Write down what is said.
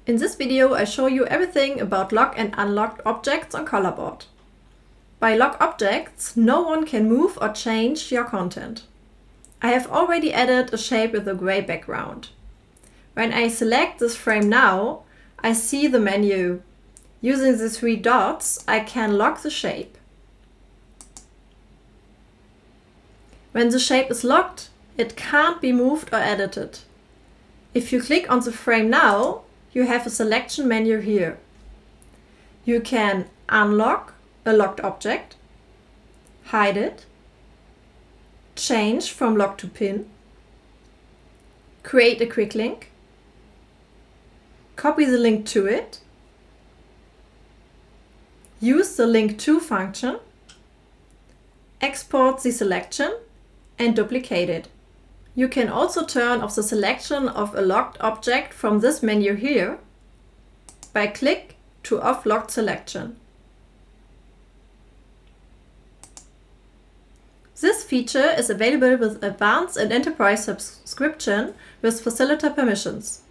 In this video I show you everything about locked and unlocked objects on Collaboard. By locked objects, no one can move or change your content. I have already added a shape with a gray background. When I select this frame now, I see the menu. Using the three dots, I can lock the shape. When the shape is locked, it can't be moved or edited. If you click on the frame now, you have a selection menu here. You can unlock a locked object, hide it, change from lock to pin, create a quick link, copy the link to it, use the link to function, export the selection and duplicate it. You can also turn off the selection of a locked object from this menu here by click to off locked selection. This feature is available with Advanced and Enterprise subscription with facilitator permissions.